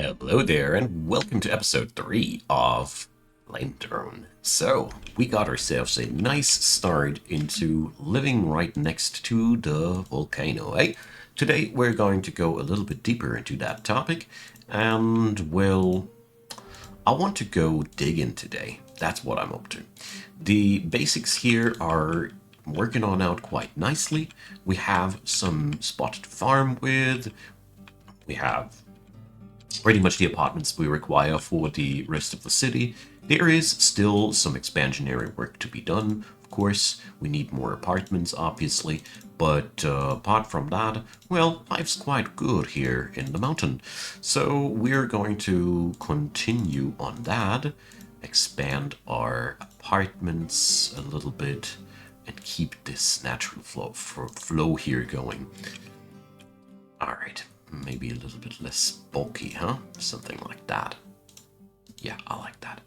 Hello there, and welcome to episode 3 of Flame Throne. So, we got ourselves a nice start into living right next to the volcano, eh? Today we're going to go a little bit deeper into that topic, and well, I want to go digging today. That's what I'm up to. The basics here are working on out quite nicely. We have some spot to farm with. We have pretty much the apartments we require for the rest of the city. There is still some expansionary work to be done. Of course, we need more apartments, obviously, but apart from that, well, life's quite good here in the mountain. So we're going to continue on that, expand our apartments a little bit, and keep this natural flow here going. All right. Maybe a little bit less bulky, huh? Something like that. Yeah, I like that.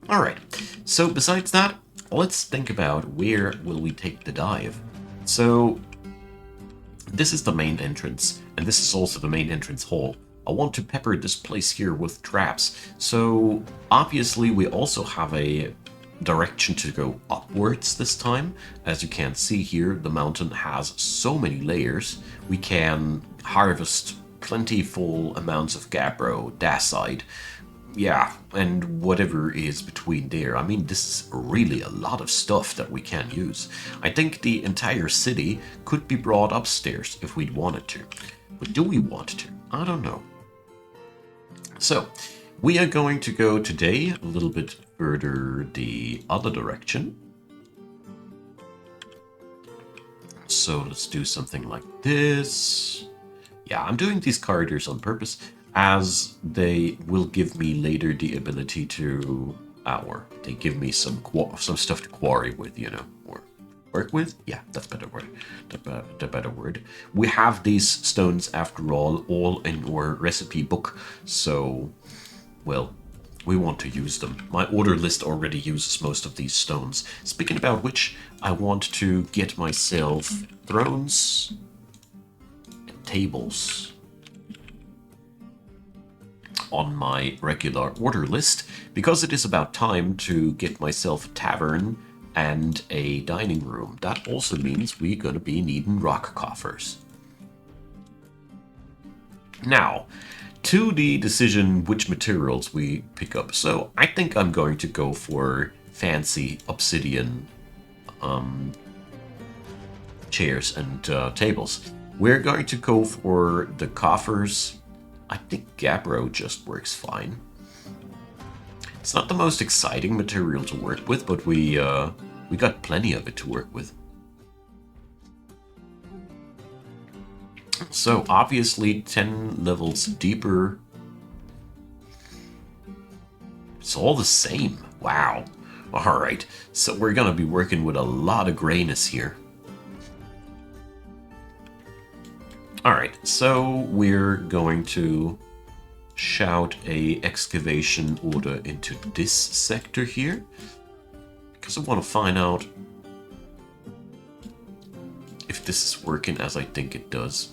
Alright, so besides that, let's think about where will we take the dive. So, this is the main entrance, and this is also the main entrance hall. I want to pepper this place here with traps. So, obviously we also have a direction to go upwards this time. As you can see here, the mountain has so many layers. We can harvest plentiful amounts of gabbro, dacite, yeah, and whatever is between there. I mean, this is really a lot of stuff that we can use. I think the entire city could be brought upstairs if we wanted to. But do we want to? I don't know. So, we are going to go today a little bit further the other direction. So let's do something like this. Yeah, I'm doing these corridors on purpose as they will give me later the ability to, or they give me some stuff to quarry with, you know, or work with. Yeah, that's better word. The better word. We have these stones after all in our recipe book, so well, we want to use them. My order list already uses most of these stones. Speaking about which, I want to get myself thrones and tables on my regular order list, because it is about time to get myself a tavern and a dining room. That also means we're going to be needing rock coffers. Now, to the decision which materials we pick up. So I think I'm going to go for fancy obsidian chairs and tables. We're going to go for the coffers. I think gabbro just works fine. It's not the most exciting material to work with, but we got plenty of it to work with. So obviously 10 levels deeper. It's all the same. Wow. Alright, so we're gonna be working with a lot of grayness here. Alright, so we're going to shout a excavation order into this sector here, because I want to find out if this is working as I think it does.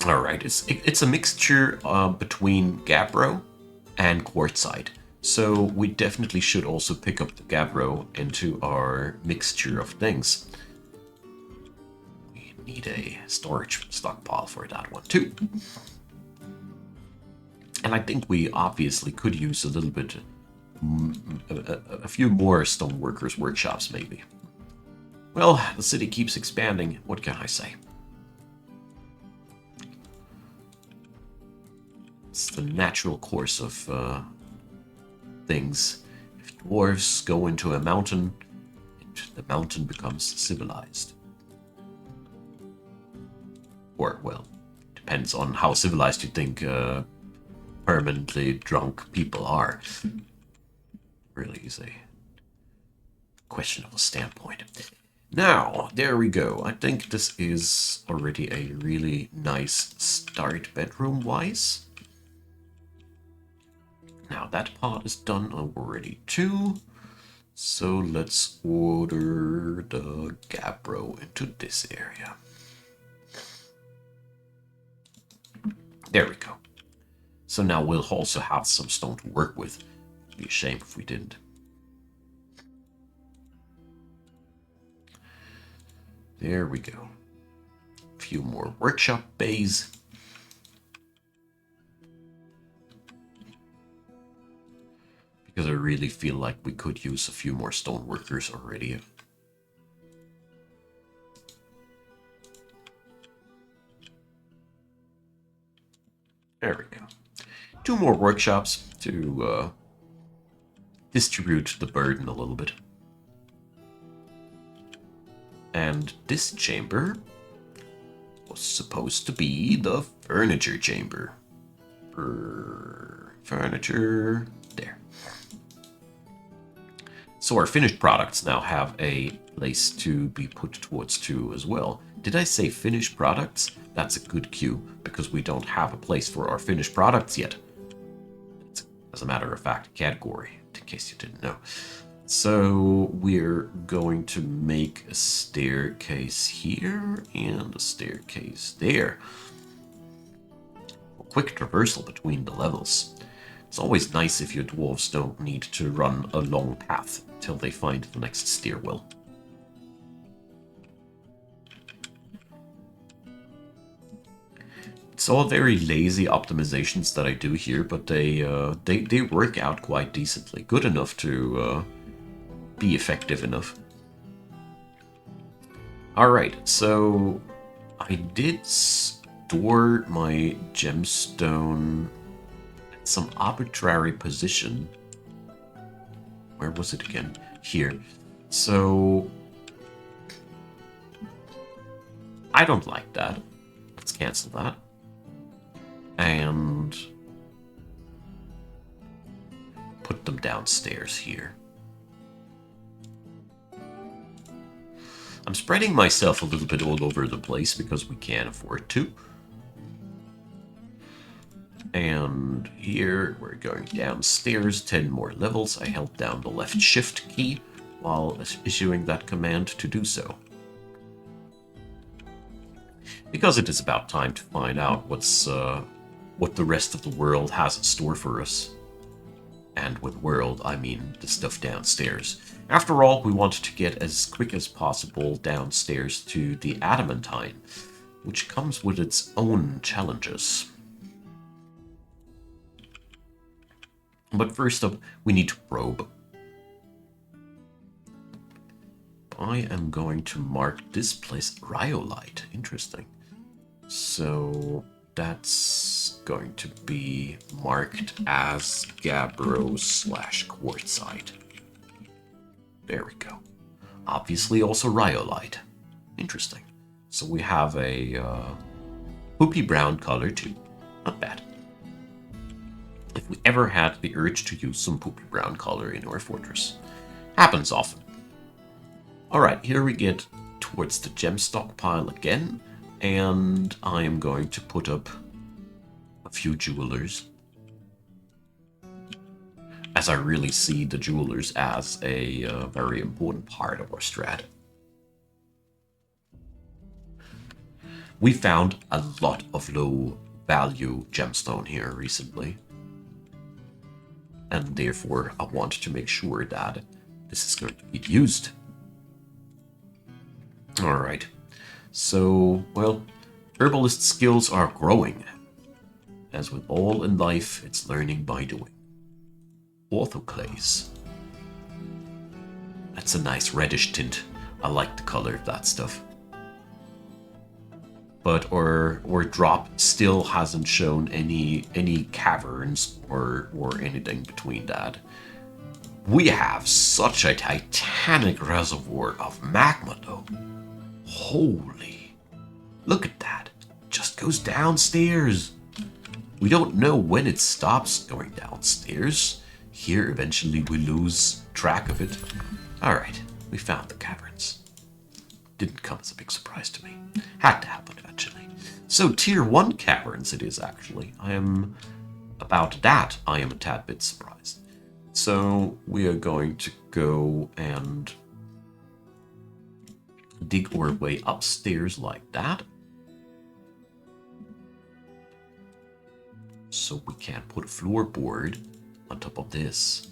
Alright, it's a mixture between gabbro and quartzite. So we definitely should also pick up the gabbro into our mixture of things. We need a storage stockpile for that one too. And I think we obviously could use a little bit, a few more stoneworkers' workshops maybe. Well, the city keeps expanding, what can I say? It's the natural course of things. If dwarves go into a mountain, the mountain becomes civilized. Or, well, depends on how civilized you think permanently drunk people are. Really is a questionable standpoint. Now, there we go. I think this is already a really nice start bedroom-wise. Now that part is done already too. So let's order the gabbro into this area. There we go. So now we'll also have some stone to work with. It'd be a shame if we didn't. There we go. A few more workshop bays. Because I really feel like we could use a few more stone workers already. There we go. 2 more workshops to distribute the burden a little bit. And this chamber was supposed to be the furniture chamber. Furniture, there. So our finished products now have a place to be put towards too as well. Did I say finished products? That's a good cue, because we don't have a place for our finished products yet. It's, as a matter of fact, a category, in case you didn't know. So we're going to make a staircase here and a staircase there. A quick traversal between the levels. It's always nice if your dwarves don't need to run a long path till they find the next stairwell. It's all very lazy optimizations that I do here, but they work out quite decently. Good enough to be effective enough. Alright, so I did store my gemstone at some arbitrary position. Where was it again? Here. So I don't like that. Let's cancel that. And put them downstairs here. I'm spreading myself a little bit all over the place because we can't afford to. And here we're going downstairs 10 more levels. I held down the left shift key while issuing that command to do so. Because it is about time to find out what the rest of the world has in store for us. And with world, I mean the stuff downstairs. After all, we want to get as quick as possible downstairs to the adamantine, which comes with its own challenges. But first up, we need to probe. I am going to mark this place rhyolite. Interesting. So that's going to be marked as gabbro/quartzite. There we go. Obviously also rhyolite. Interesting. So we have a poopy brown color too. Not bad. If we ever had the urge to use some poopy brown color in our fortress. Happens often. Alright, here we get towards the gem stockpile again. And I am going to put up a few jewelers. As I really see the jewelers as a very important part of our strat. We found a lot of low value gemstone here recently. And therefore I want to make sure that this is going to be used. Alright. So, well, herbalist skills are growing. As with all in life, it's learning by doing. Orthoclase. That's a nice reddish tint. I like the color of that stuff. But our drop still hasn't shown any caverns or anything between that. We have such a titanic reservoir of magma though. Holy. Look at that. Just goes downstairs. We don't know when it stops going downstairs. Here, eventually, we lose track of it. Alright, we found the caverns. Didn't come as a big surprise to me. Had to happen eventually. So, tier 1 caverns it is, actually. About that, I am a tad bit surprised. So, we are going to go and dig our way upstairs like that. So we can put a floorboard on top of this.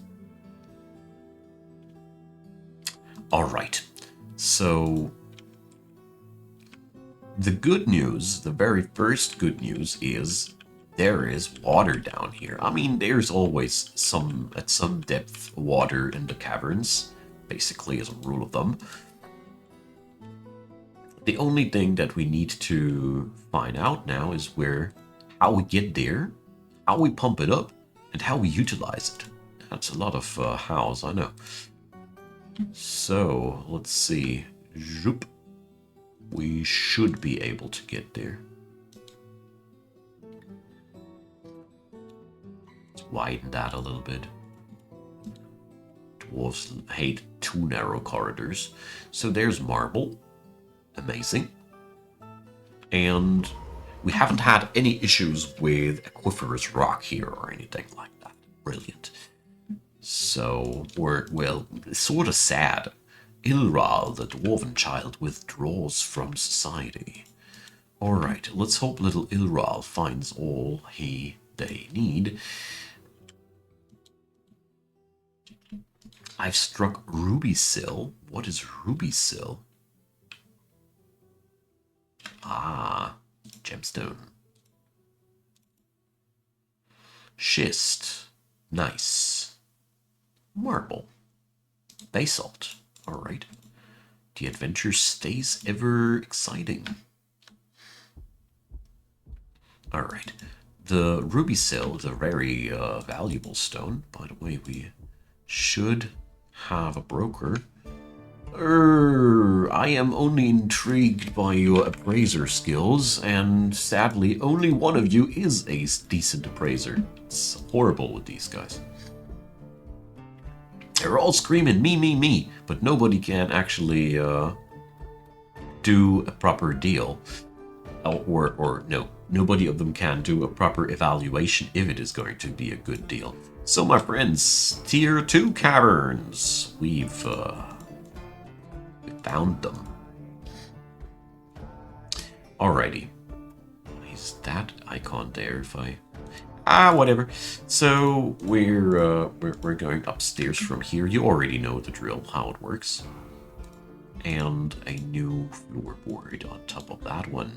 Alright, so the good news, the very first good news is there is water down here. I mean, there's always at some depth, water in the caverns, basically as a rule of thumb. The only thing that we need to find out now is how we get there, how we pump it up, and how we utilize it. That's a lot of hows, I know. So, let's see. Zoop. We should be able to get there. Let's widen that a little bit. Dwarves hate too narrow corridors. So there's marble. Amazing. And we haven't had any issues with aquiferous rock here or anything like that. Brilliant. So, well, sort of sad. Ilral, the dwarven child, withdraws from society. Alright, let's hope little Ilral finds all they need. I've struck Ruby Sill. What is Ruby Sill? Ah, Gemstone. Schist. Nice. Marble. Basalt. Alright. The adventure stays ever exciting. Alright. The ruby sill is a very valuable stone. By the way, we should have a broker. I am only intrigued by your appraiser skills, and sadly, only one of you is a decent appraiser. It's horrible with these guys. They're all screaming, me, but nobody can actually do a proper deal. Or no, nobody of them can do a proper evaluation if it is going to be a good deal. So my friends, tier 2 caverns. We found them. Alrighty. Is that icon there if I... whatever. So we're going upstairs from here. You already know the drill, how it works. And a new floorboard on top of that one.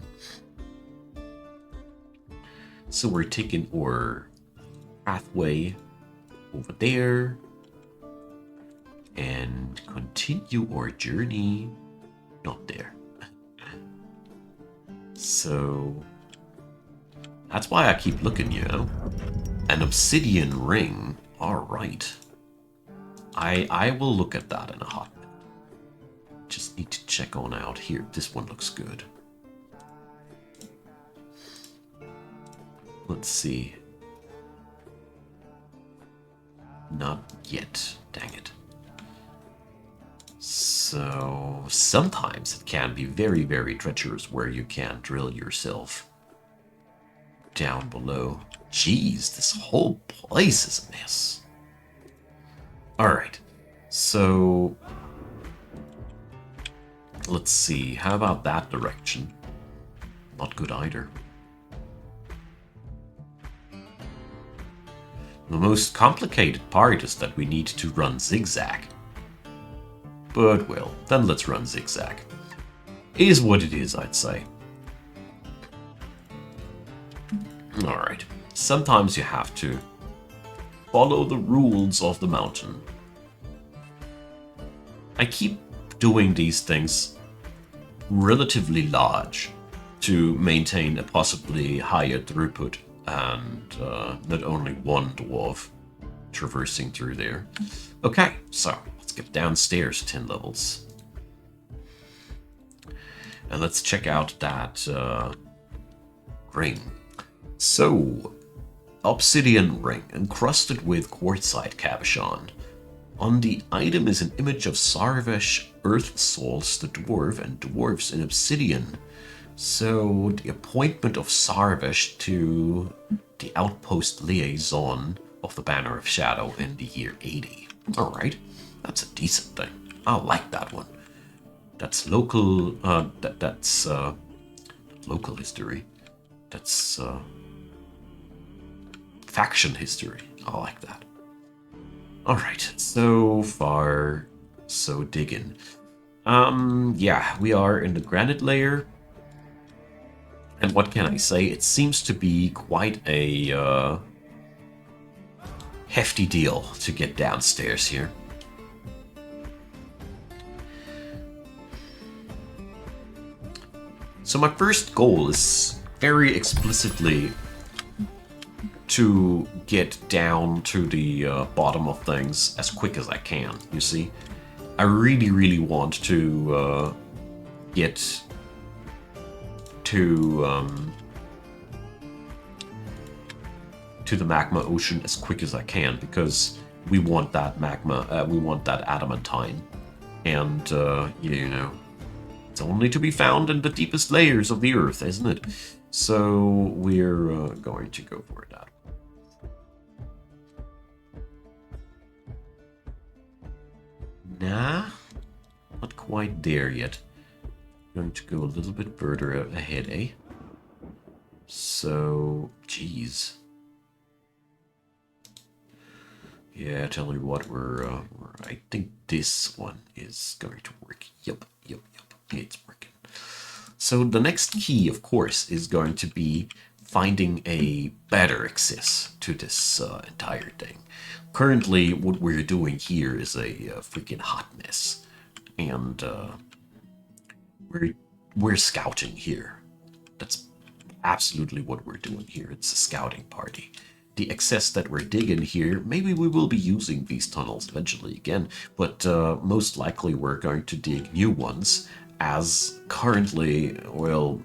So we're taking our pathway over there and continue our journey. Not there. So that's why I keep looking, you know. An obsidian ring. Alright. I will look at that in a hot minute. Just need to check on out here. This one looks good. Let's see. Not yet. Dang it. So sometimes it can be very, very treacherous where you can drill yourself down below. Jeez, this whole place is a mess. Alright, so let's see, how about that direction? Not good either. The most complicated part is that we need to run zigzag. But well, then let's run zigzag. Is what it is, I'd say. Alright, sometimes you have to follow the rules of the mountain. I keep doing these things relatively large to maintain a possibly higher throughput and not only one dwarf traversing through there. Okay, so let's get downstairs 10 levels. And let's check out that ring. So, obsidian ring encrusted with quartzite cabochon. On the item is an image of Sarvesh, Earth Souls, the dwarf, and dwarves in obsidian. So, the appointment of Sarvesh to the outpost liaison of the Banner of Shadow in the year 80. Alright, that's a decent thing. I like that one. That's local, that's local history. That's faction history. I like that. Alright, so far, so digging. Yeah, we are in the granite layer. And what can I say? It seems to be quite a hefty deal to get downstairs here. So my first goal is very explicitly to get down to the bottom of things as quick as I can, you see? I really, really want to get to the magma ocean as quick as I can, because we want that magma, we want that adamantine, and you know, it's only to be found in the deepest layers of the earth, isn't it? So we're going to go for that. Nah, not quite there yet. Going to go a little bit further ahead, eh? So, geez. Yeah, tell you what, I think this one is going to work. Yep, it's working. So the next key, of course, is going to be finding a better access to this entire thing. Currently, what we're doing here is a freaking hot mess, and we're scouting here. That's absolutely what we're doing here. It's a scouting party. The access that we're digging here, maybe we will be using these tunnels eventually again, but most likely we're going to dig new ones, as currently, well,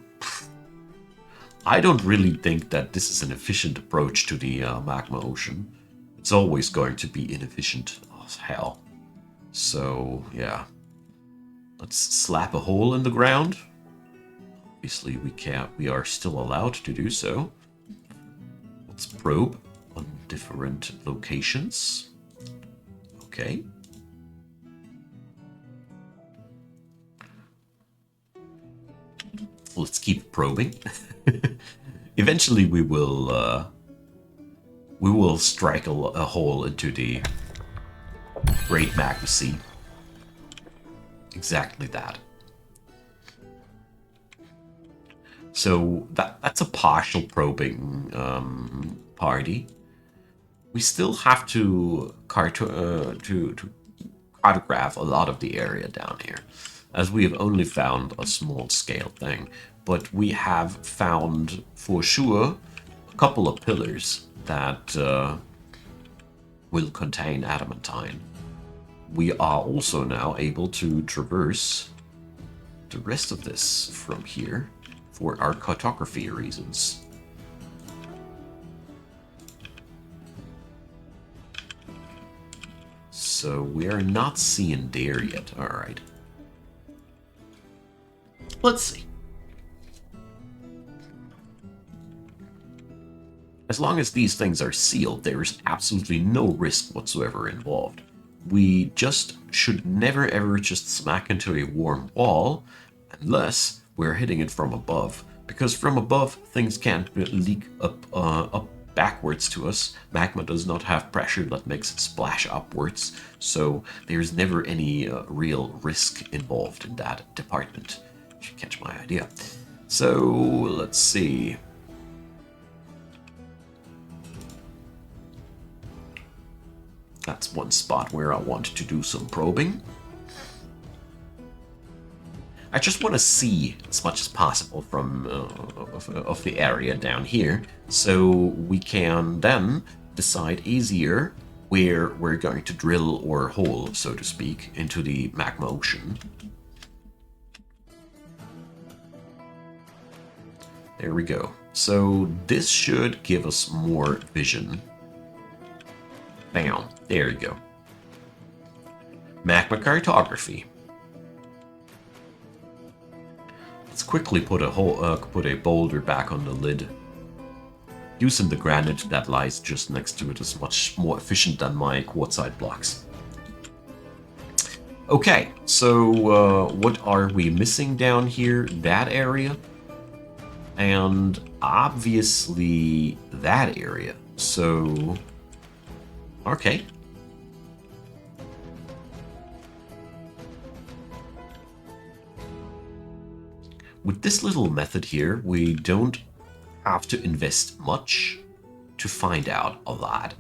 I don't really think that this is an efficient approach to the magma ocean. It's always going to be inefficient as hell. So, yeah. Let's slap a hole in the ground. Obviously, we are still allowed to do so. Let's probe on different locations. Okay. Let's keep probing. Eventually, we will strike a hole into the Great Magma Sea. Exactly that. So that's a partial probing party. We still have to cartograph a lot of the area down here, as we have only found a small scale thing. But we have found, for sure, a couple of pillars that will contain adamantine. We are also now able to traverse the rest of this from here for our cartography reasons. So we are not seeing there yet. All right. Let's see. As long as these things are sealed, there is absolutely no risk whatsoever involved. We just should never ever just smack into a warm wall unless we're hitting it from above. Because from above, things can't leak up backwards to us. Magma does not have pressure that makes it splash upwards, so there's never any real risk involved in that department, if you catch my idea. So, let's see. That's one spot where I want to do some probing. I just want to see as much as possible from of the area down here, so we can then decide easier where we're going to drill or hole, so to speak, into the magma ocean. There we go. So this should give us more vision. Bam. There you go. Magma cartography. Let's quickly put a boulder back on the lid. Using the granite that lies just next to it is much more efficient than my quartzite blocks. Okay, so what are we missing down here? That area. And obviously that area. So... Okay. With this little method here, we don't have to invest much to find out a lot.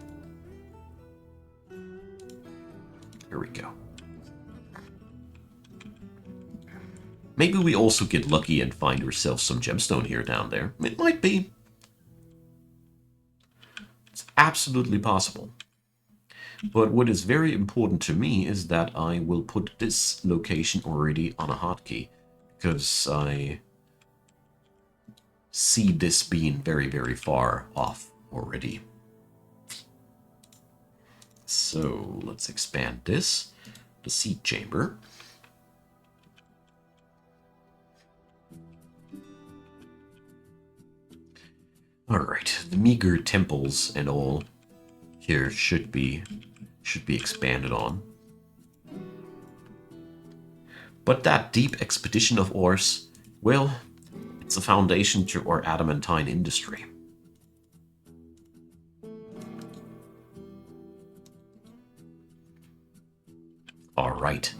Here we go. Maybe we also get lucky and find ourselves some gemstone here down there. It might be. It's absolutely possible. But what is very important to me is that I will put this location already on a hotkey, because I see this being very, very far off already. So let's expand this. The seed chamber. Alright, the meager temples and all here should be expanded on. But that deep expedition of ours, well, it's a foundation to our adamantine industry. Alright,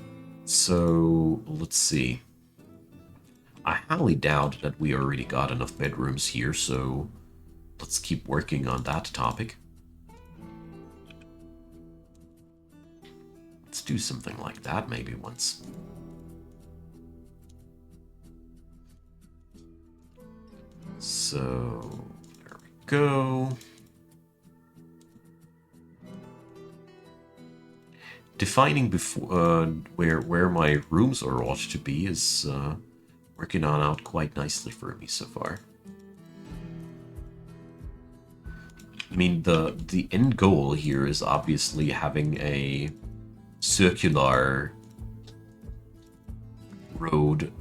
so let's see. I highly doubt that we already got enough bedrooms here, so let's keep working on that topic. Let's do something like that maybe once. So, there we go. Defining before where my rooms are ought to be is working on out quite nicely for me so far. I mean, the end goal here is obviously having a circular road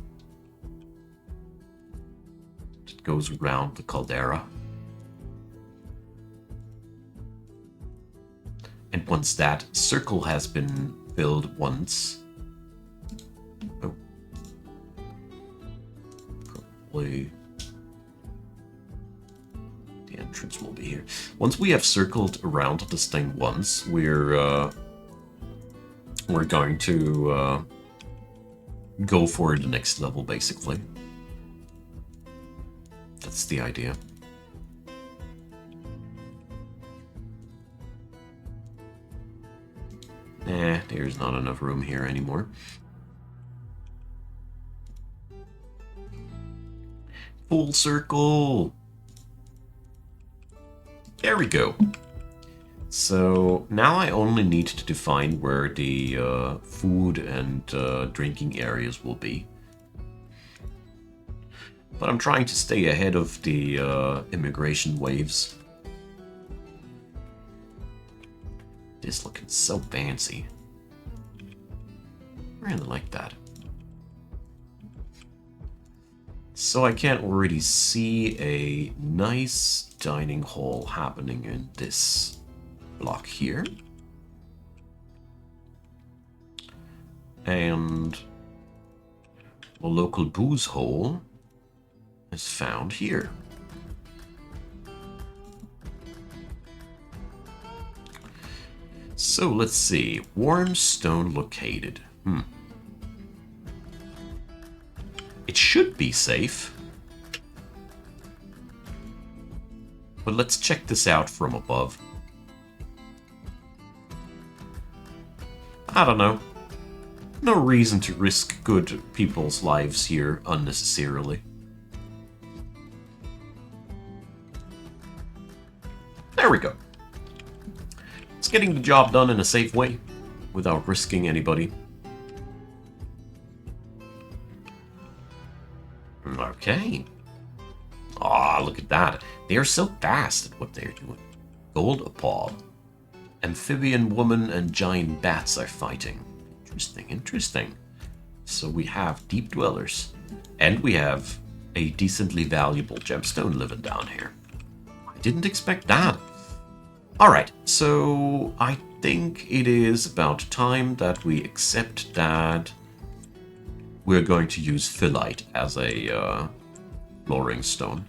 that goes around the caldera. And once that circle has been filled once... Oh. Probably... the entrance will be here. Once we have circled around this thing once, we're going to go for the next level, basically. That's the idea. There's not enough room here anymore. Full circle! There we go. So now I only need to define where the food and drinking areas will be. But I'm trying to stay ahead of the immigration waves. This looking so fancy. I really like that. So I can already see a nice dining hall happening in this block here. And a local booze hole is found here. So let's see. Warm stone located. It should be safe. But let's check this out from above. I don't know. No reason to risk good people's lives here unnecessarily. There we go. It's getting the job done in a safe way, without risking anybody. Okay. Ah, look at that. They are so fast at what they're doing. Gold Appall. Amphibian woman and giant bats are fighting. Interesting, interesting. So we have deep dwellers. And we have a decently valuable gemstone living down here. I didn't expect that. Alright, so I think it is about time that we accept that we're going to use phyllite as a flooring stone.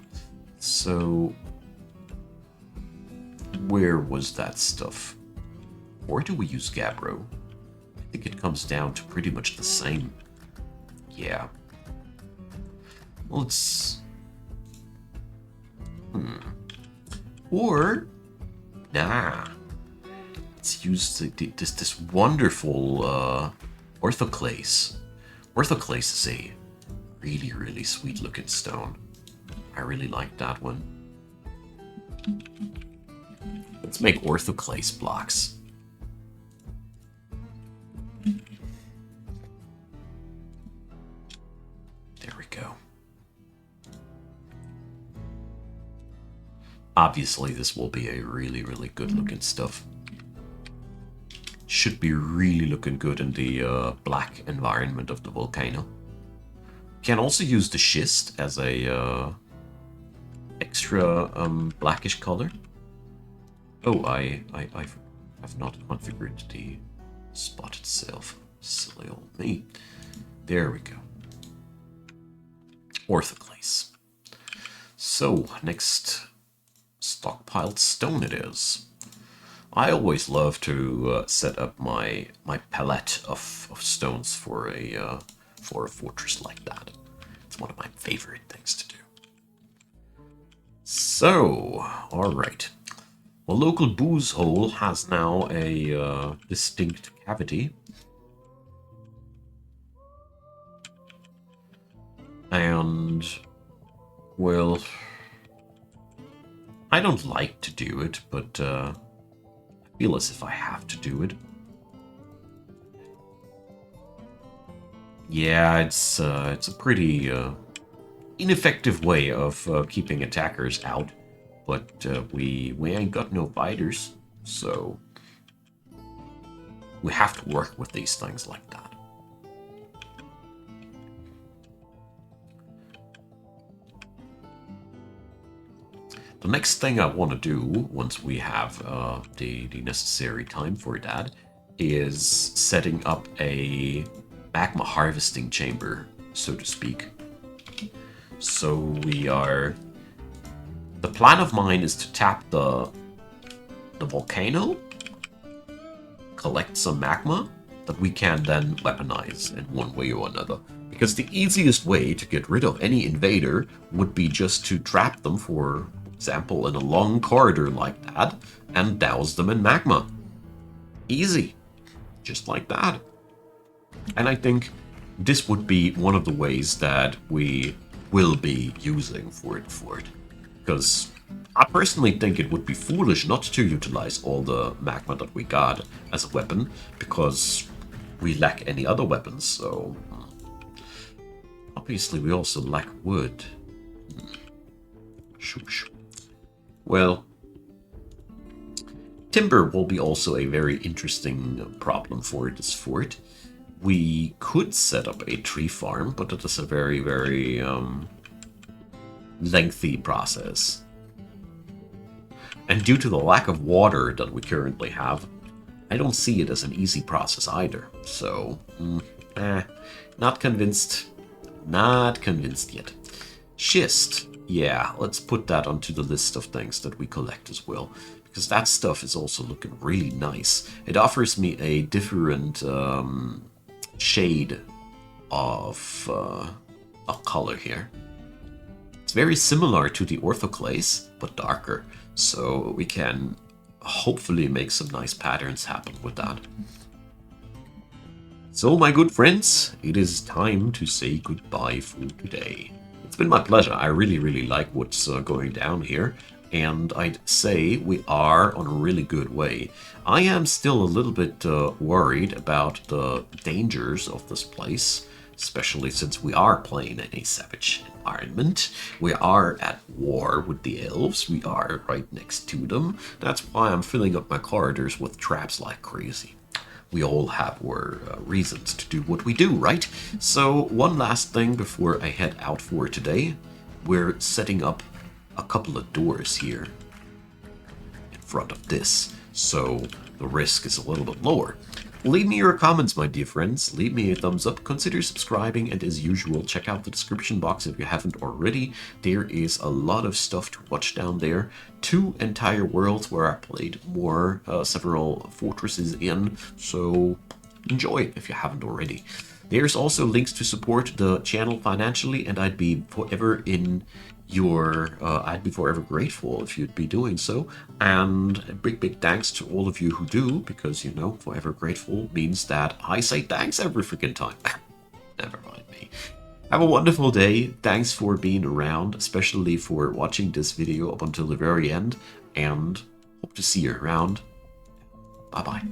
So where was that stuff? Or do we use Gabbro? I think it comes down to pretty much the same. Yeah. Well, it's... Or... Nah. Let's use this wonderful orthoclase. Orthoclase is a really, really sweet looking stone. I really like that one. Let's make orthoclase blocks. There we go. Obviously, this will be a really, really good looking stuff. Should be really looking good in the black environment of the volcano. Can also use the schist as a extra blackish color. Oh, I've not configured the spot itself. Silly old me. There we go. Orthoclase. So, next stockpiled stone it is. I always love to set up my palette of stones for a fortress like that. It's one of my favorite things to do. So, all right. The local booze hole has now a distinct cavity. And, well, I don't like to do it, but I feel as if I have to do it. Yeah, it's a pretty ineffective way of keeping attackers out, but we ain't got no fighters, so we have to work with these things like that. The next thing I want to do, once we have the necessary time for that, is setting up a magma harvesting chamber, so to speak. So we are... The plan of mine is to tap the volcano, collect some magma that we can then weaponize in one way or another. Because the easiest way to get rid of any invader would be just to trap them, for example, in a long corridor like that, and douse them in magma. Easy. Just like that. And I think this would be one of the ways that we will be using for it. Because I personally think it would be foolish not to utilize all the magma that we got as a weapon, because we lack any other weapons, so... Obviously we also lack wood. Shoosh. Well, timber will be also a very interesting problem for this fort. We could set up a tree farm, but it is a very, very lengthy process. And due to the lack of water that we currently have, I don't see it as an easy process either. So, not convinced. Not convinced yet. Schist. Yeah, let's put that onto the list of things that we collect as well, because that stuff is also looking really nice. It offers me a different shade of color here. It's very similar to the orthoclase, but darker, so we can hopefully make some nice patterns happen with that. So, my good friends, it is time to say goodbye for today. It's been my pleasure. I really, really like what's going down here. And I'd say we are on a really good way. I am still a little bit worried about the dangers of this place, especially since we are playing in a savage environment. We are at war with the elves. We are right next to them. That's why I'm filling up my corridors with traps like crazy. We all have our reasons to do what we do, right? So one last thing before I head out for today. We're setting up a couple of doors here in front of this, so the risk is a little bit lower. Leave me your comments, my dear friends. Leave me a thumbs up. Consider subscribing. And as usual, check out the description box if you haven't already. There is a lot of stuff to watch down there. 2 entire worlds where I played more, several fortresses in. So enjoy it if you haven't already. There's also links to support the channel financially, and I'd be forever grateful if you'd be doing so. And a big thanks to all of you who do, because, you know, forever grateful means that I say thanks every freaking time. Never mind me. Have a wonderful day. Thanks for being around, especially for watching this video up until the very end, and hope to see you around. Bye-bye.